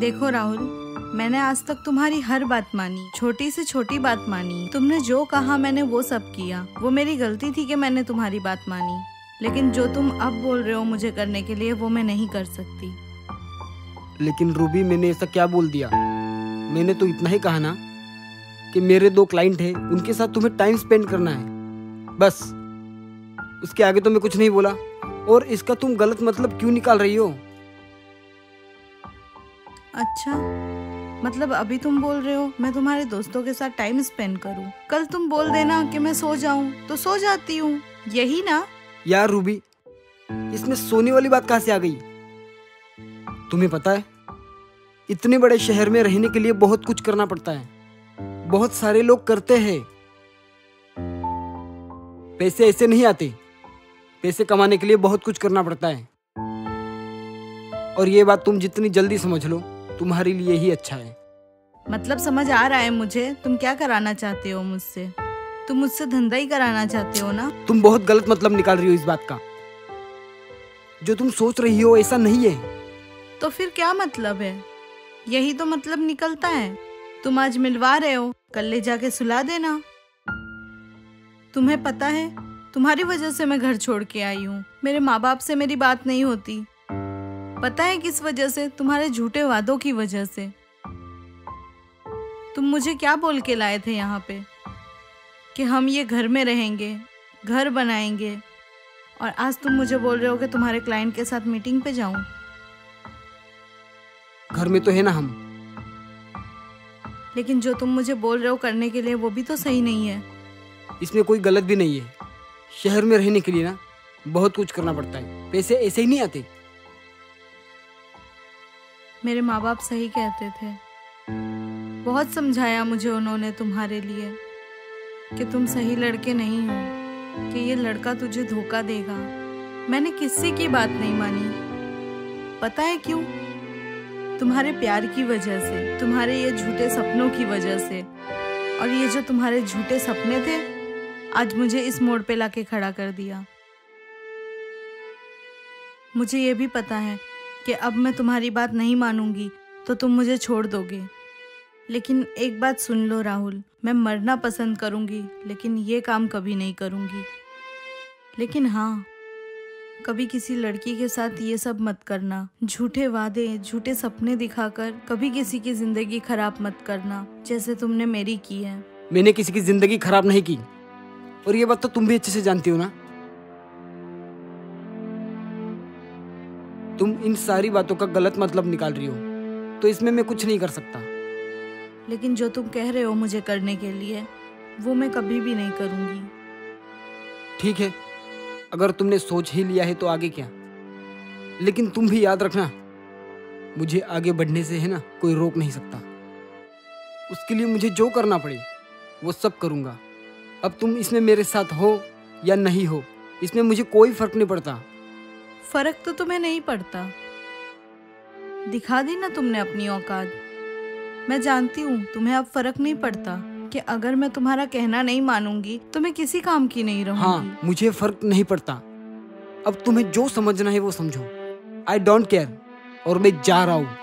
देखो राहुल, मैंने आज तक तुम्हारी हर बात मानी, छोटी से छोटी बात मानी। तुमने जो कहा मैंने वो सब किया। वो मेरी गलती थी कि मैंने तुम्हारी बात मानी, लेकिन जो तुम अब बोल रहे हो मुझे करने के लिए वो मैं नहीं कर सकती। लेकिन रूबी, मैंने ऐसा क्या बोल दिया? मैंने तो इतना ही कहा ना कि मेरे 2 क्लाइंट हैं, उनके साथ तुम्हें टाइम स्पेंड करना है, बस। उसके आगे तो मैं कुछ नहीं बोला। और इसका तुम गलत मतलब क्यों निकाल रही हो? अच्छा, मतलब अभी तुम बोल रहे हो मैं तुम्हारे दोस्तों के साथ टाइम स्पेंड करूं। कल तुम बोल देना कि मैं सो जाऊं तो सो जाती हूँ, यही ना? यार रूबी, इसमें सोने वाली बात कहाँ से आ गई? तुम्हें पता है, इतने बड़े शहर में रहने के लिए बहुत कुछ करना पड़ता है। बहुत सारे लोग करते हैं। पैसे ऐसे नहीं आते। पैसे कमाने के लिए बहुत कुछ करना पड़ता है। और ये बात तुम जितनी जल्दी समझ लो, तुम्हारे लिए ही अच्छा है। मतलब समझ आ रहा है मुझे तुम क्या कराना चाहते हो मुझसे। तुम मुझसे धंधा ही कराना चाहते हो ना? तुम बहुत गलत मतलब निकाल रही हो इस बात का। जो तुम सोच रही हो ऐसा नहीं है। तो फिर क्या मतलब है? यही तो मतलब निकलता है। तुम आज मिलवा रहे हो, कल ले जाके सुला देना। तुम्हें पता है, तुम्हारी वजह से मैं घर छोड़ के आई हूँ। मेरे माँ बाप से मेरी बात नहीं होती। पता है किस वजह से? तुम्हारे झूठे वादों की वजह से। तुम मुझे क्या बोल के लाए थे यहाँ पे कि हम ये घर में रहेंगे, घर बनाएंगे, और आज तुम मुझे बोल रहे हो कि तुम्हारे क्लाइंट के साथ मीटिंग पे जाऊं। घर में तो है ना हम। लेकिन जो तुम मुझे बोल रहे हो करने के लिए वो भी तो सही नहीं है। इसमें कोई गलत भी नहीं है। शहर में रहने के लिए ना बहुत कुछ करना पड़ता है। पैसे ऐसे ही नहीं आते। मेरे माँ बाप सही कहते थे। बहुत समझाया मुझे उन्होंने तुम्हारे लिए कि तुम सही लड़के नहीं हो, कि ये लड़का तुझे धोखा देगा। मैंने किसी की बात नहीं मानी। पता है क्यों? तुम्हारे प्यार की वजह से, तुम्हारे ये झूठे सपनों की वजह से। और ये जो तुम्हारे झूठे सपने थे, आज मुझे इस मोड़ पे लाके खड़ा कर दिया। मुझे ये भी पता है कि अब मैं तुम्हारी बात नहीं मानूंगी तो तुम मुझे छोड़ दोगे। लेकिन एक बात सुन लो राहुल, मैं मरना पसंद करूंगी लेकिन ये काम कभी नहीं करूंगी। लेकिन हाँ, कभी किसी लड़की के साथ ये सब मत करना। झूठे वादे, झूठे सपने दिखाकर कभी किसी की जिंदगी खराब मत करना, जैसे तुमने मेरी की है। मैंने किसी की जिंदगी खराब नहीं की, और ये बात तो तुम भी अच्छे से जानती हो ना। तुम इन सारी बातों का गलत मतलब निकाल रही हो, तो इसमें मैं कुछ नहीं कर सकता। लेकिन जो तुम कह रहे हो मुझे करने के लिए, वो मैं कभी भी नहीं करूंगी। ठीक है, अगर तुमने सोच ही लिया है तो आगे क्या। लेकिन तुम भी याद रखना, मुझे आगे बढ़ने से है ना कोई रोक नहीं सकता। उसके लिए मुझे जो करना पड़े वो सब करूंगा। अब तुम इसमें मेरे साथ हो या नहीं हो, इसमें मुझे कोई फर्क नहीं पड़ता। फर्क तो तुम्हें नहीं पड़ता। दिखा दी ना तुमने अपनी औकात। मैं जानती हूँ तुम्हें अब फर्क नहीं पड़ता कि अगर मैं तुम्हारा कहना नहीं मानूंगी तो मैं किसी काम की नहीं रहूंगी। हाँ, मुझे फर्क नहीं पड़ता। अब तुम्हें जो समझना है वो समझो। आई डोंट केयर, और मैं जा रहा हूँ।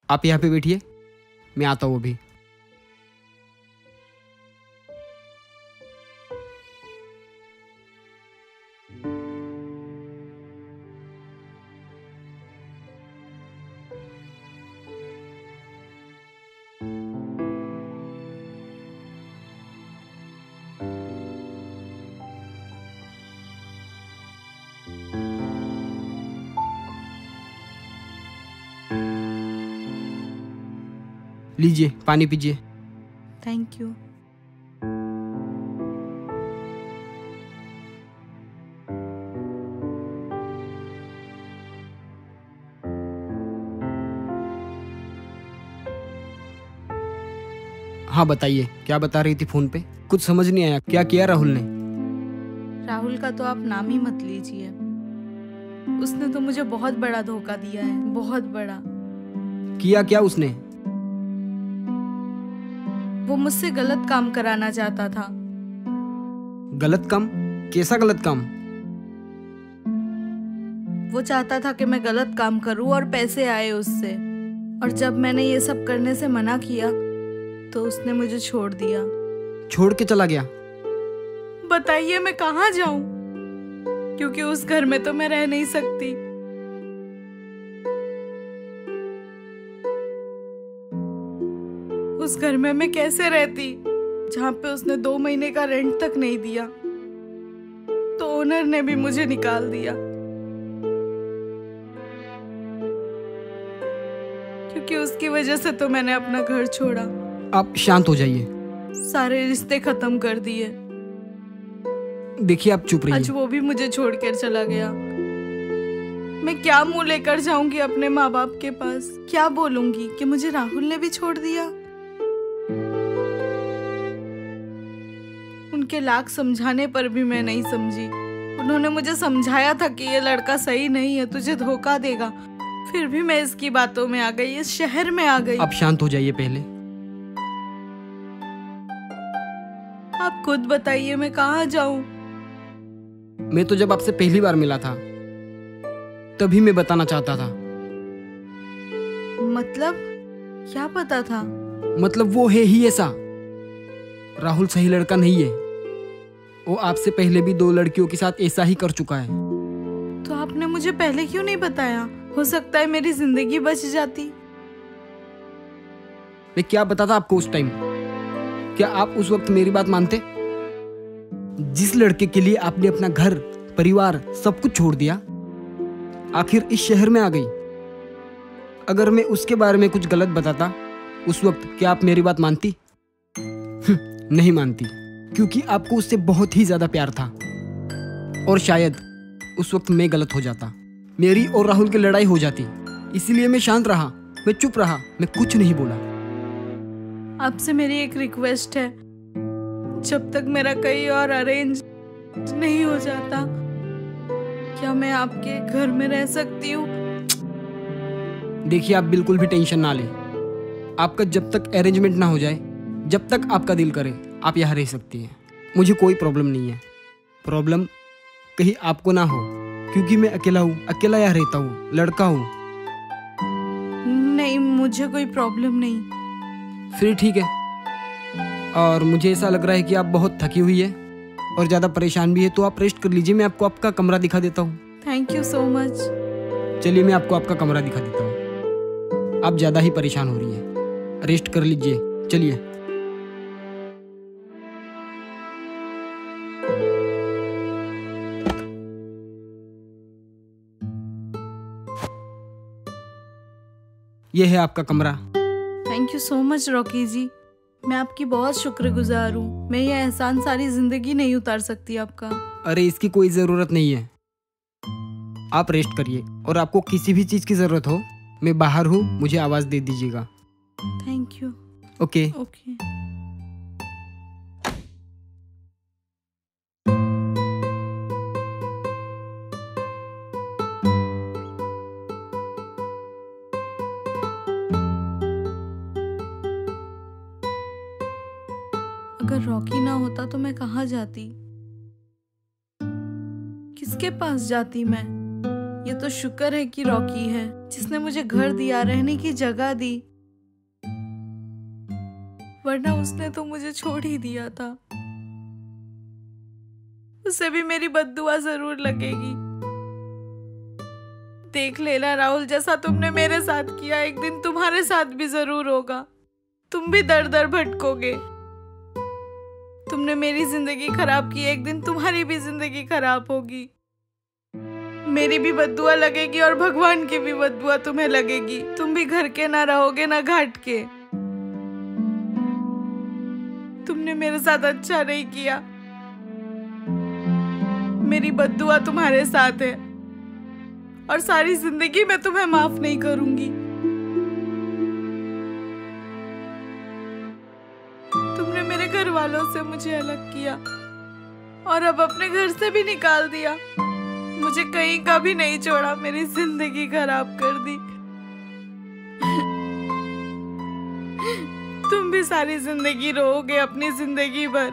आप यहाँ पे बैठिए, मैं आता हूँ अभी। लीजिए, पानी पीजिए। Thank you. हाँ बताइए, क्या बता रही थी फोन पे? कुछ समझ नहीं आया, क्या किया राहुल ने? राहुल का तो आप नाम ही मत लीजिए। उसने तो मुझे बहुत बड़ा धोखा दिया है, बहुत बड़ा। किया क्या उसने? वो मुझसे गलत काम कराना चाहता था। गलत काम? कैसा गलत काम? वो चाहता था कि मैं गलत काम करूं और पैसे आए उससे। और जब मैंने ये सब करने से मना किया तो उसने मुझे छोड़ दिया। छोड़ के चला गया? बताइए मैं कहाँ जाऊं? क्योंकि उस घर में तो मैं रह नहीं सकती। उस घर में मैं कैसे रहती जहां पे उसने 2 महीने का रेंट तक नहीं दिया। तो ओनर ने भी मुझे निकाल दिया, क्योंकि उसकी वजह से तो मैंने अपना घर छोड़ा। आप शांत हो जाइए। सारे रिश्ते खत्म कर दिए। देखिए आप चुप आज रहिए। वो भी मुझे छोड़कर चला गया। मैं क्या मुंह लेकर जाऊंगी अपने माँ बाप के पास? क्या बोलूंगी कि मुझे राहुल ने भी छोड़ दिया? उनके लाख समझाने पर भी मैं नहीं समझी। उन्होंने मुझे समझाया था कि ये लड़का सही नहीं है, तुझे धोखा देगा। फिर भी मैं इसकी बातों में आ गई, इस शहर में आ गई। आप शांत हो जाइए पहले। आप खुद बताइए मैं कहाँ जाऊं? मैं तो जब आपसे पहली बार मिला था तभी मैं बताना चाहता था। मतलब क्या पता था? मतलब वो है ही ऐसा। राहुल सही लड़का नहीं है। वो आपसे पहले भी 2 लड़कियों के साथ ऐसा ही कर चुका है। तो आपने मुझे पहले क्यों नहीं बताया? हो सकता है मेरी जिंदगी बच जाती। मैं क्या बताता आपको उस टाइम? क्या आप उस वक्त मेरी बात मानते? जिस लड़के के लिए आपने अपना घर, परिवार, सब कुछ छोड़ दिया, आखिर इस शहर में आ गई। अगर मैं उसके बारे में कुछ गलत बताता उस वक्त, क्या आप मेरी बात मानती? नहीं मानती, क्योंकि आपको उससे बहुत ही ज्यादा प्यार था। और शायद उस वक्त मैं गलत हो जाता, मेरी और राहुल की लड़ाई हो जाती। इसीलिए मैं शांत रहा, मैं चुप रहा, मैं कुछ नहीं बोला। आपसे मेरी एक रिक्वेस्ट है, जब तक मेरा कहीं और अरेंज नहीं हो जाता, क्या मैं आपके घर में रह सकती हूँ? देखिए आप बिल्कुल भी टेंशन ना लें। आपका जब तक अरेंजमेंट ना हो जाए, जब तक आपका दिल करे, आप यहाँ रह सकती हैं। मुझे कोई प्रॉब्लम नहीं है। प्रॉब्लम कहीं आपको ना हो, क्योंकि मैं अकेला हूँ, अकेला यहाँ रहता हूँ, लड़का हूँ। नहीं, मुझे कोई प्रॉब्लम नहीं। फिर ठीक है। और मुझे ऐसा लग रहा है कि आप बहुत थकी हुई है और ज़्यादा परेशान भी है, तो आप रेस्ट कर लीजिए। मैं आपको आपका कमरा दिखा देता हूँ। Thank you so much. चलिए मैं आपको आपका कमरा दिखा देता हूँ। आप ज़्यादा ही परेशान हो रही है, रेस्ट कर लीजिए। चलिए। यह है आपका कमरा। Thank you so much Rocky ji. मैं आपकी बहुत शुक्रगुजार हूँ। मैं ये एहसान सारी जिंदगी नहीं उतार सकती आपका। अरे इसकी कोई ज़रूरत नहीं है। आप रेस्ट करिए, और आपको किसी भी चीज़ की ज़रूरत हो, मैं बाहर हूँ, मुझे आवाज़ दे दीजिएगा। Thank you. ओके। ओके। अगर रॉकी ना होता तो मैं कहाँ जाती? किसके पास जाती मैं? ये तो शुक्र है कि रॉकी है, जिसने मुझे घर दिया, रहने की जगह दी। वरना उसने तो मुझे छोड़ ही दिया था। उसे भी मेरी बद्दुआ जरूर लगेगी। देख लेना राहुल, जैसा तुमने मेरे साथ किया, एक दिन तुम्हारे साथ भी जरूर होगा। तुम भी दर दर भटकोगे। तुमने मेरी जिंदगी खराब की, एक दिन तुम्हारी भी जिंदगी खराब होगी। मेरी भी बद्दुआ लगेगी और भगवान की भी बद्दुआ तुम्हें लगेगी। तुम भी घर के ना रहोगे ना घाट के। तुमने मेरे साथ अच्छा नहीं किया। मेरी बद्दुआ तुम्हारे साथ है और सारी जिंदगी मैं तुम्हें माफ नहीं करूंगी। तुमने मेरे घर वालों से मुझे अलग किया और अब अपने घर से भी निकाल दिया। मुझे कहीं का भी नहीं छोड़ा, मेरी जिंदगी खराब कर दी। तुम भी सारी जिंदगी रोओगे अपनी जिंदगी भर।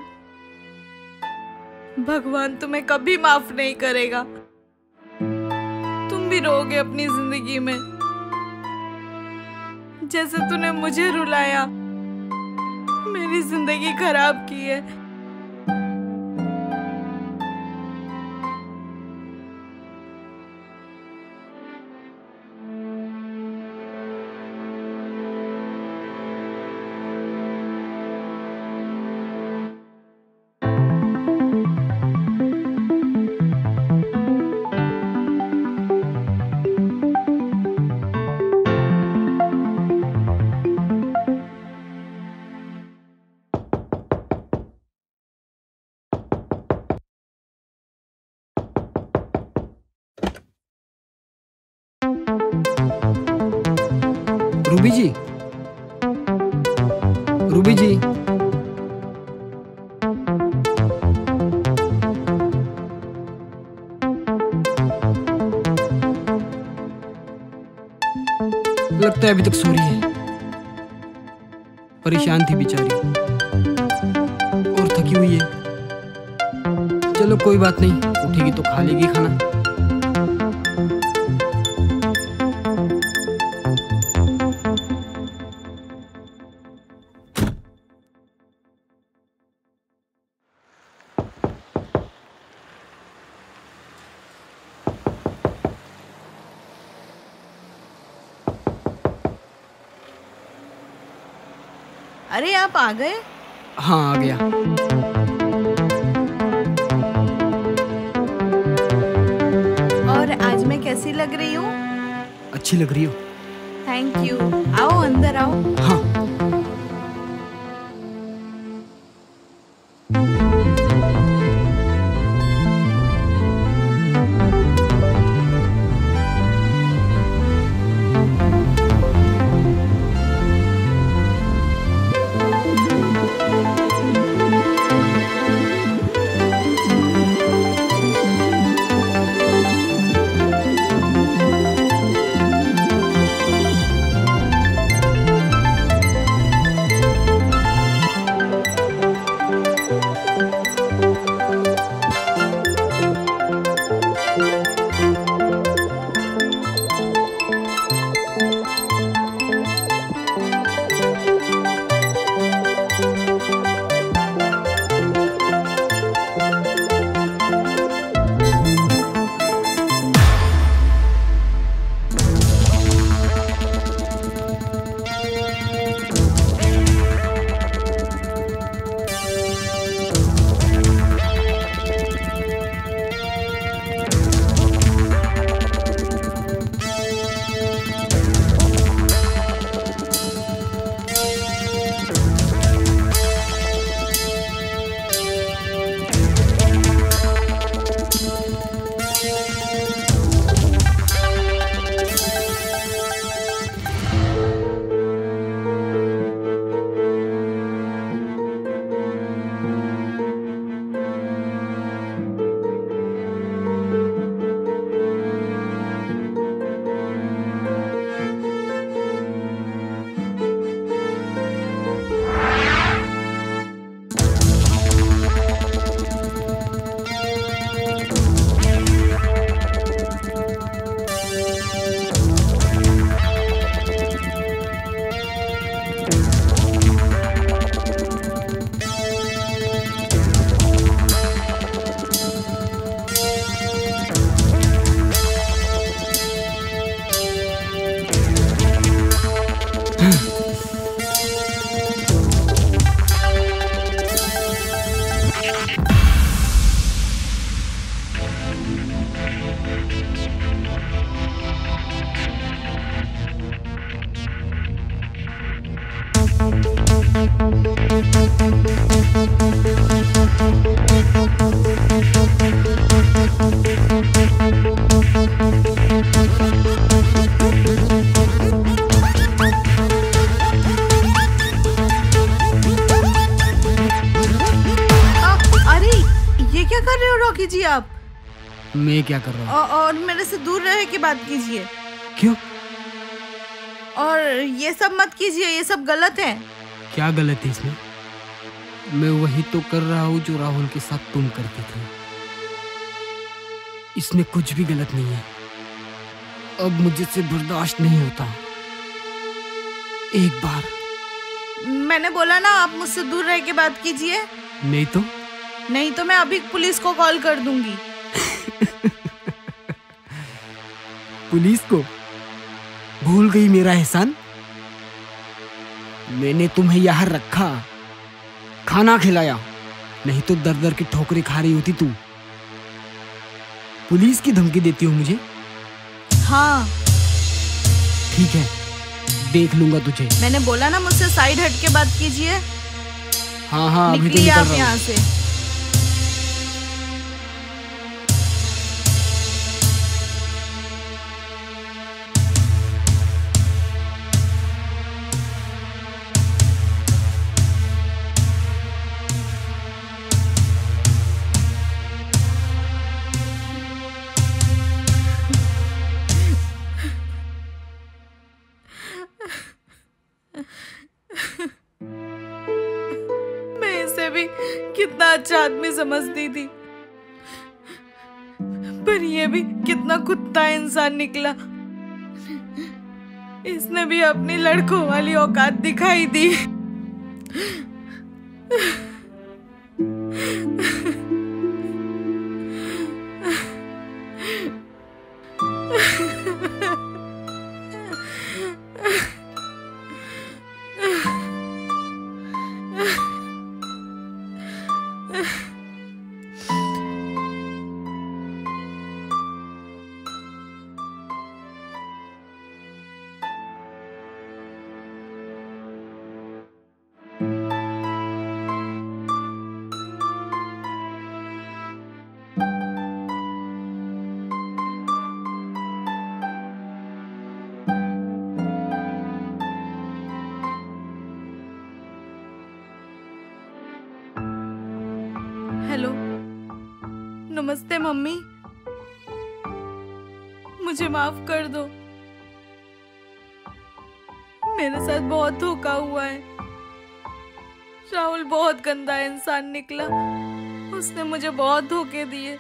भगवान तुम्हें कभी माफ नहीं करेगा। तुम भी रोओगे अपनी जिंदगी में, जैसे तूने मुझे रुलाया, मेरी जिंदगी खराब की है। रूबी जी, रूबी जी, लगता है अभी तक सो रही है। परेशान थी बेचारी और थकी हुई है। चलो कोई बात नहीं, उठेगी तो खा लेगी खाना। अरे आप आ गए? हाँ आ गया। और आज मैं कैसी लग रही हूँ? अच्छी लग रही हो। Thank you. आओ अंदर आओ। हाँ। आप। मैं क्या कर रहा हूँ? और मेरे से दूर रह के बात कीजिए। क्यों? और ये सब मत कीजिए, ये सब गलत है। क्या गलत है इसमें? मैं वही तो कर रहा हूँ जो राहुल के साथ तुम करती थी। इसमें कुछ भी गलत नहीं है। अब मुझसे बर्दाश्त नहीं होता। एक बार मैंने बोला ना, आप मुझसे दूर रह के बात कीजिए। नहीं तो मैं अभी पुलिस को कॉल कर दूंगी। पुलिस को? भूल गई मेरा एहसान? मैंने तुम्हें यहाँ रखा, खाना खिलाया, नहीं तो दर दर की ठोकरें खा रही होती तू। पुलिस की धमकी देती हो मुझे? हाँ ठीक है, देख लूंगा तुझे। मैंने बोला ना, मुझसे साइड हट के बात कीजिए। हाँ अभी तो निकलिए निकल आप रहा हूँ। यहाँ से। मैं इसे भी कितना अच्छा आदमी समझती थी, पर ये भी कितना कुत्ता इंसान निकला। इसने भी अपनी लड़कों वाली औकात दिखाई दी। हेलो, नमस्ते मम्मी। मुझे माफ कर दो, मेरे साथ बहुत धोखा हुआ है। राहुल बहुत गंदा इंसान निकला, उसने मुझे बहुत धोखे दिए।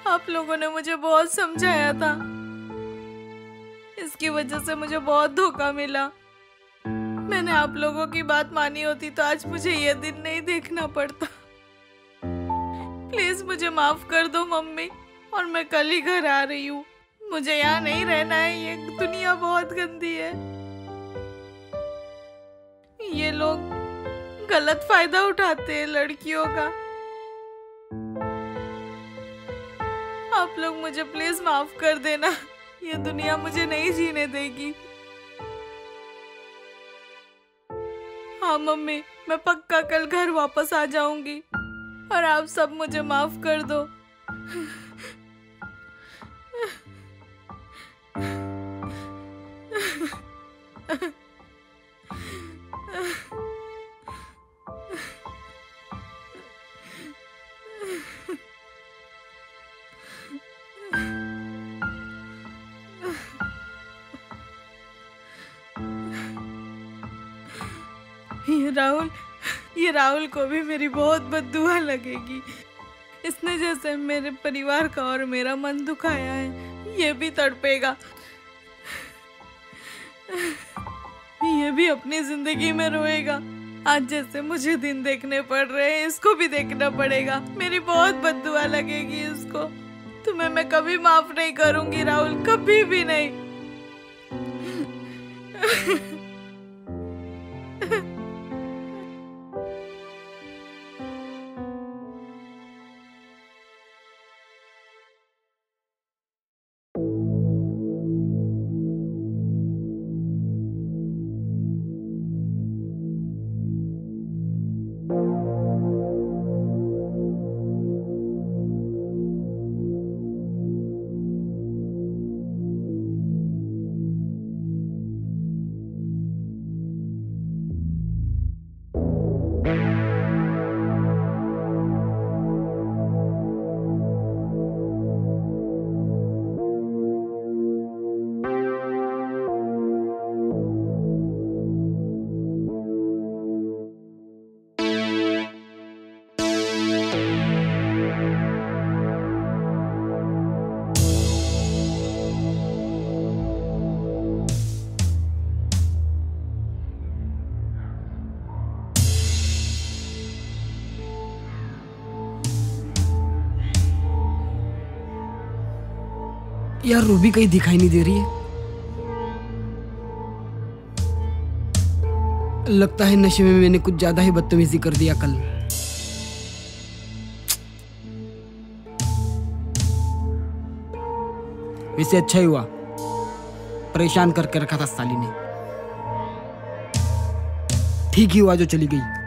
आप लोगों ने मुझे बहुत समझाया था, इसकी वजह से मुझे बहुत धोखा मिला। मैंने आप लोगों की बात मानी होती तो आज मुझे ये दिन नहीं देखना पड़ता। प्लीज मुझे माफ कर दो मम्मी, और मैं कल ही घर आ रही हूँ। मुझे यहाँ नहीं रहना है, ये दुनिया बहुत गंदी है। ये लोग गलत फायदा उठाते हैं लड़कियों का। आप लोग मुझे प्लीज माफ कर देना, ये दुनिया मुझे नहीं जीने देगी। हाँ मम्मी, मैं पक्का कल घर वापस आ जाऊंगी, और आप सब मुझे माफ कर दो। ये राहुल को भी मेरी बहुत बद्दुआ लगेगी। इसने जैसे मेरे परिवार का और मेरा मन दुखाया है, ये भी तड़पेगा। ये भी अपनी जिंदगी में रोएगा। आज जैसे मुझे दिन देखने पड़ रहे हैं, इसको भी देखना पड़ेगा। मेरी बहुत बद्दुआ लगेगी इसको। तुम्हें मैं कभी माफ नहीं करूंगी राहुल, कभी भी नहीं। यार रूबी कहीं दिखाई नहीं दे रही है। लगता है नशे में मैंने कुछ ज्यादा ही बदतमीजी कर दिया कल। वैसे अच्छा ही हुआ, परेशान करके रखा था साली ने। ठीक ही हुआ जो चली गई।